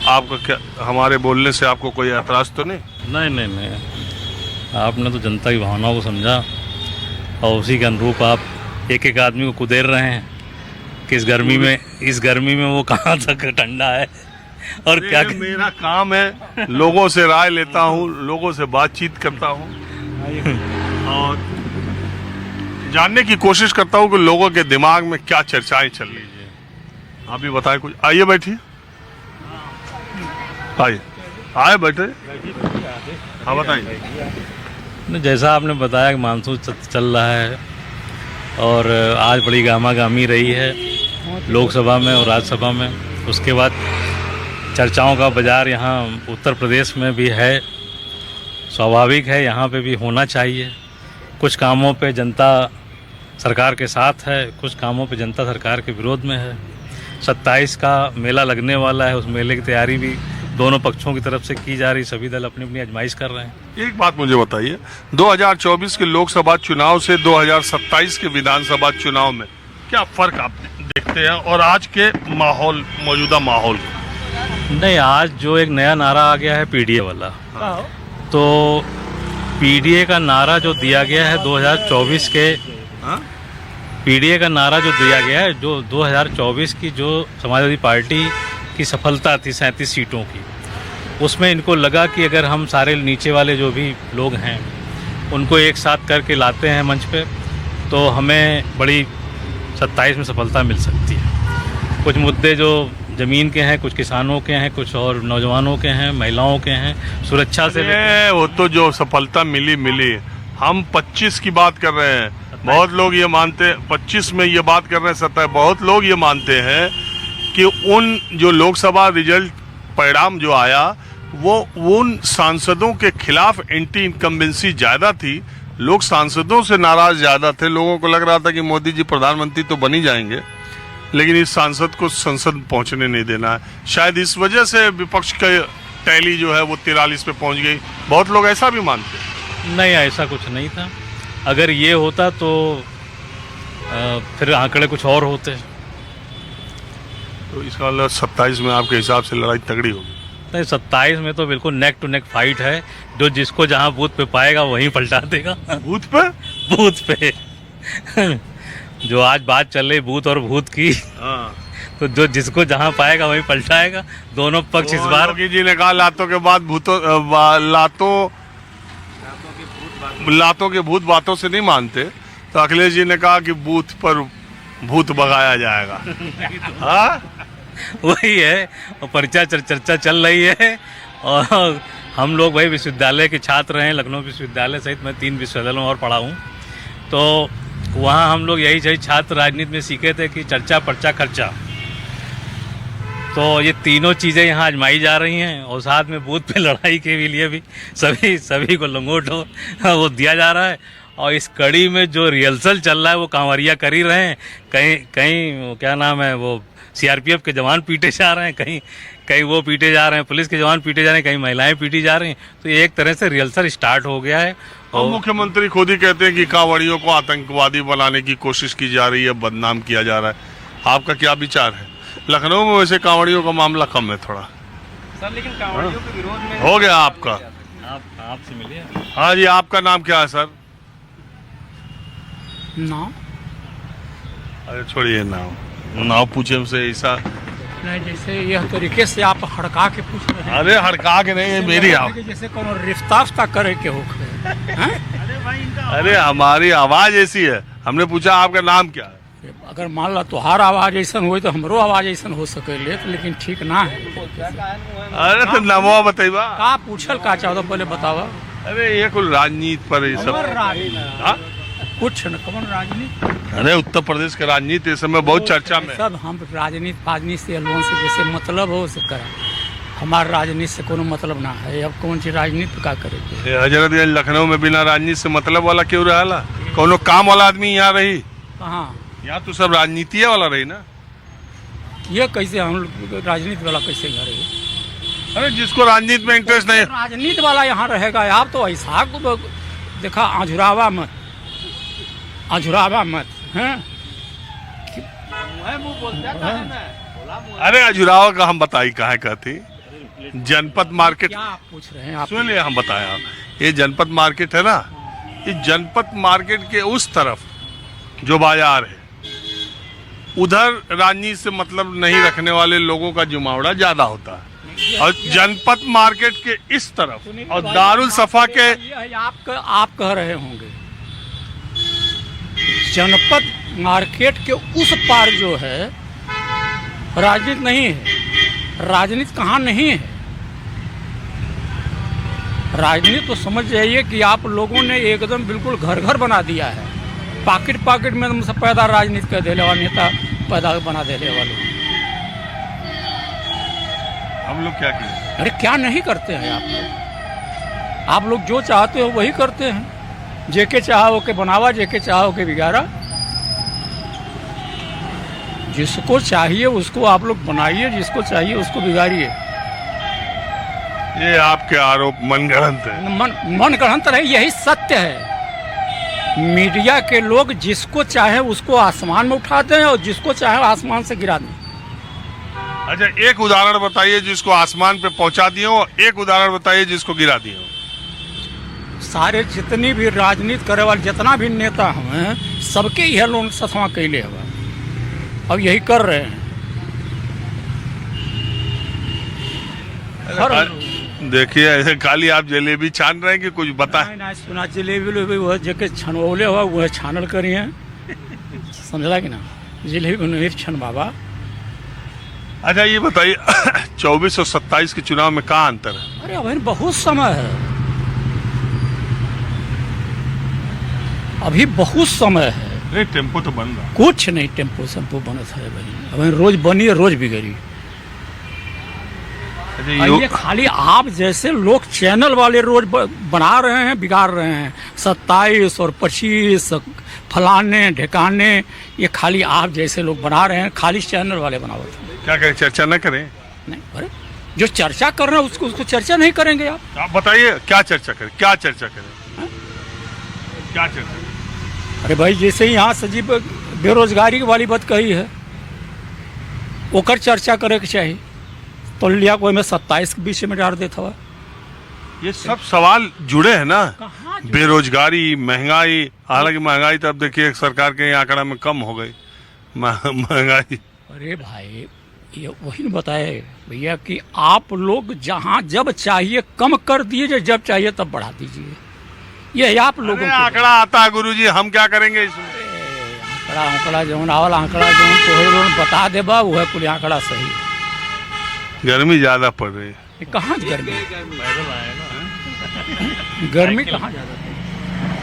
आपका क्या, हमारे बोलने से आपको कोई ऐतराज तो नहीं? नहीं नहीं नहीं, आपने तो जनता की भावनाओं को समझा और उसी के अनुरूप आप एक एक आदमी को कुदेर रहे हैं कि इस गर्मी में वो कहाँ तक ठंडा है और क्या। मेरा काम है, लोगों से राय लेता हूँ, लोगों से बातचीत करता हूँ और जानने की कोशिश करता हूँ कि लोगों के दिमाग में क्या चर्चाएं चल रही है। आप भी बताएं कुछ। आइए बैठिए, आइए आए बैठे। हाँ बताइए। जैसा आपने बताया कि मानसून चल रहा है और आज बड़ी गामागामी रही है लोकसभा में और राज्यसभा में। उसके बाद चर्चाओं का बाजार यहाँ उत्तर प्रदेश में भी है, स्वाभाविक है, यहाँ पे भी होना चाहिए। कुछ कामों पे जनता सरकार के साथ है, कुछ कामों पे जनता सरकार के विरोध में है। 27 का मेला लगने वाला है, उस मेले की तैयारी भी दोनों पक्षों की तरफ से की जा रही, सभी दल अपनी अपनी आजमाइश कर रहे हैं। एक बात मुझे बताइए, 2024 के लोकसभा चुनाव से 2027 के विधानसभा चुनाव में क्या फर्क आप देखते हैं और आज के माहौल, मौजूदा माहौल? नहीं, आज जो एक नया नारा आ गया है पीडीए वाला, तो पीडीए का नारा जो दिया गया है 2024 के, पीडीए का नारा जो दिया गया है, जो 2024 की जो समाजवादी पार्टी की सफलता थी 37 सीटों की, उसमें इनको लगा कि अगर हम सारे नीचे वाले जो भी लोग हैं उनको एक साथ करके लाते हैं मंच पे तो हमें बड़ी 27 में सफलता मिल सकती है। कुछ मुद्दे जो ज़मीन के हैं, कुछ किसानों के हैं, कुछ और नौजवानों के हैं, महिलाओं के हैं, सुरक्षा से वो तो जो सफलता मिली, हम 25 की बात कर रहे हैं। बहुत लोग ये मानते, 25 में ये बात कर रहे हैं 27, बहुत लोग ये मानते हैं कि उन जो लोकसभा रिजल्ट परिणाम जो आया वो उन सांसदों के खिलाफ एंटी इनकम्बेंसी ज्यादा थी, लोग सांसदों से नाराज ज्यादा थे। लोगों को लग रहा था कि मोदी जी प्रधानमंत्री तो बन ही जाएंगे, लेकिन इस सांसद को संसद पहुंचने नहीं देना है। शायद इस वजह से विपक्ष का टैली जो है वो 43 पे पहुंच गई। बहुत लोग ऐसा भी मानते हैं। नहीं, ऐसा कुछ नहीं था। अगर ये होता तो फिर आंकड़े कुछ और होते। तो इसका मतलब 27 में आपके हिसाब से लड़ाई तगड़ी होगी? नहीं, 27 में तो बिल्कुल नेक टू नेक फाइट है। जो जिसको जहां बूथ पे पाएगा वहीं पलटा देगा। बूथ पे? बूथ पे जो आज बात चल रही बूथ और भूत की, तो जो जिसको जहां पाएगा वहीं पलटाएगा। दोनों पक्ष इस बार। योगी जी ने कहा लातों के बाद भूतों, लातों के भूत बातों से नहीं मानते, तो अखिलेश जी ने कहा कि बूथ पर भूत भगाया जाएगा। हाँ, वही है, और चर्चा चल रही है। और हम लोग भाई विश्वविद्यालय के छात्र हैं, लखनऊ विश्वविद्यालय सहित मैं 3 विश्वविद्यालयों में और पढ़ा हूँ। तो वहाँ हम लोग यही छात्र राजनीति में सीखे थे कि चर्चा, पर्चा, खर्चा। तो ये तीनों चीज़ें यहाँ आजमाई जा रही हैं और साथ में बूथ पे लड़ाई के लिए भी सभी को लंगोट वो दिया जा रहा है। और इस कड़ी में जो रिहर्सल चल रहा है वो कांवरिया कर ही रहे हैं। कहीं क्या नाम है, वो सीआरपीएफ के जवान पीटे जा रहे हैं, कहीं वो पीटे जा रहे हैं, पुलिस के जवान पीटे जा रहे हैं, कहीं महिलाएं पीटी जा रही हैं। तो ये एक तरह से रिहर्सल स्टार्ट हो गया है। और मुख्यमंत्री खुद ही कहते हैं कि कांवड़ियों को आतंकवादी बनाने की कोशिश की जा रही है, बदनाम किया जा रहा है। आपका क्या विचार है? लखनऊ में वैसे कांवड़ियों का मामला कम है थोड़ा सर, लेकिन कांवड़ियों के विरोध में हो गया आपका। आपसे मिलिए। हाँ जी, आपका नाम क्या है सर? नाम? अरे छोड़िए नाम पूछे हमसे ऐसा नहीं, जैसे यह तरीके से आप हड़का के पूछ रहे हैं। अरे हड़का के नहीं, ये मेरी आवाज। जैसे कोनो रिफ्ता करे के हो। अरे हमारी आवाज ऐसी है, हमने पूछा आपका नाम क्या है। अगर मान ला तुहार आवाज ऐसा हो तो हमरो आवाज ऐसा हो सके, लेकिन ठीक ना है। अरे तो नमवा बताइबा का पूछल का चाहो पहले बतावा। अरे ये कुल राजनीति पर ये सब कुछ न कौन राजनीति। अरे उत्तर प्रदेश का राजनीति इस समय बहुत चर्चा में। सब हम राजनीति से लोगों से जैसे मतलब हो से करा, हमारा राजनीति से कोनो मतलब ना है। अब कौन सी राजनीति का करेंगे? हजरतगंज लखनऊ में बिना राजनीति से मतलब वाला क्यों रहा? कोनो काम वाला आदमी यहाँ रही? कहाँ? यहाँ तो सब राजनीति वाला रही ना। ये कैसे हम राजनीति वाला कैसे यहाँ रहे? अरे जिसको राजनीति में इंटरेस्ट नहीं, राजनीति वाला यहाँ रहेगा। आप तो ऐसा देखा, आझुरावा मत हैं? अरे अजुरावा का हम बताई कहाँ कहती। जनपद मार्केट, क्या आप पूछ रहे हैं? आप सुनिए हम बताया, ये जनपद मार्केट है ना, इस जनपद मार्केट के उस तरफ जो बाजार है, उधर राजनीति से मतलब नहीं रखने वाले लोगों का जुमावड़ा ज्यादा होता है, और जनपद मार्केट के इस तरफ और दारुल सफा के आप कह रहे होंगे जनपद मार्केट के उस पार जो है राजनीति नहीं है। राजनीति कहाँ नहीं है? राजनीति तो समझ जाइए कि आप लोगों ने एकदम बिल्कुल घर घर बना दिया है। पाकिट पाकिट में तुम सब पैदा राजनीति कर देने वाले नेता पैदा बना देने वाले। हम लोग क्या करें? अरे क्या नहीं करते हैं आप लोग जो चाहते हो वही करते हैं। जेके चाहो के बनावा, जेके चाहो के बिगाड़ा। जिसको चाहिए उसको आप लोग बनाइए, जिसको चाहिए उसको बिगाड़िए। ये आपके आरोप मनगढ़ंत है। मनगढ़ंत है, यही सत्य है। मीडिया के लोग जिसको चाहे उसको आसमान में उठाते हैं और जिसको चाहे आसमान से गिरा दें। अच्छा, एक उदाहरण बताइए जिसको आसमान पे पहुंचा दिए हो, एक उदाहरण बताइए जिसको गिरा दिए हो। सारे जितनी भी राजनीति करे वाले जितना भी नेता हैं सबके यह लोग सतवा कैले हुआ, अब यही कर रहे हैं। देखिए, ऐसे खाली आप जलेबी छान रहे हैं कि कुछ बताएं? नहीं सुना, जलेबी वह जगह छनवले हुआ वह छानल करिए, समझला कि ना? जलेबी नहीं छन बाबा। अच्छा, ये बताइए 24 और 27 के चुनाव में क्या अंतर है? अरे अभी बहुत समय है, अभी बहुत समय है। नहीं, टेम्पो तो बन रहा। कुछ नहीं, टेम्पो सेम्पो बनत है भाई, अभी रोज बनी है रोज बिगड़ी। ये खाली आप जैसे लोग चैनल वाले रोज बना रहे हैं, बिगाड़ रहे हैं। 27 और 25 फलाने ढिकाने, ये खाली आप जैसे लोग बना रहे हैं, खाली चैनल वाले बनावत हैं। क्या करें, चर्चा न करें? नहीं, अरे जो चर्चा कर रहे हैं उसको चर्चा नहीं करेंगे आप बताइए क्या चर्चा करें, क्या चर्चा करें, क्या चर्चा करें? अरे भाई जैसे यहाँ सजीव बेरोजगारी वाली बात कही है, ओकर चर्चा करे के चाहिए। तो लिया कोई में 27 के बीच में डाल देता हुआ। ये सब सवाल जुड़े हैं ना, जुड़े? बेरोजगारी, महंगाई। हालांकि महंगाई तो अब देखिए सरकार के आंकड़ा में कम हो गई महंगाई। अरे भाई ये वही न बताए भैया कि आप लोग जहाँ जब चाहिए कम कर दीजिए, जब चाहिए तब बढ़ा दीजिए। ये आप लोगों आंकड़ा आता है गुरुजी, हम क्या करेंगे इसमें? आंकड़ा जो आवल आंकड़ा जो तो बता देबा वह कुल आंकड़ा सही। गर्मी ज्यादा पड़ रही है। कहाँ गर्मी? गर्मी कहाँ ज्यादा?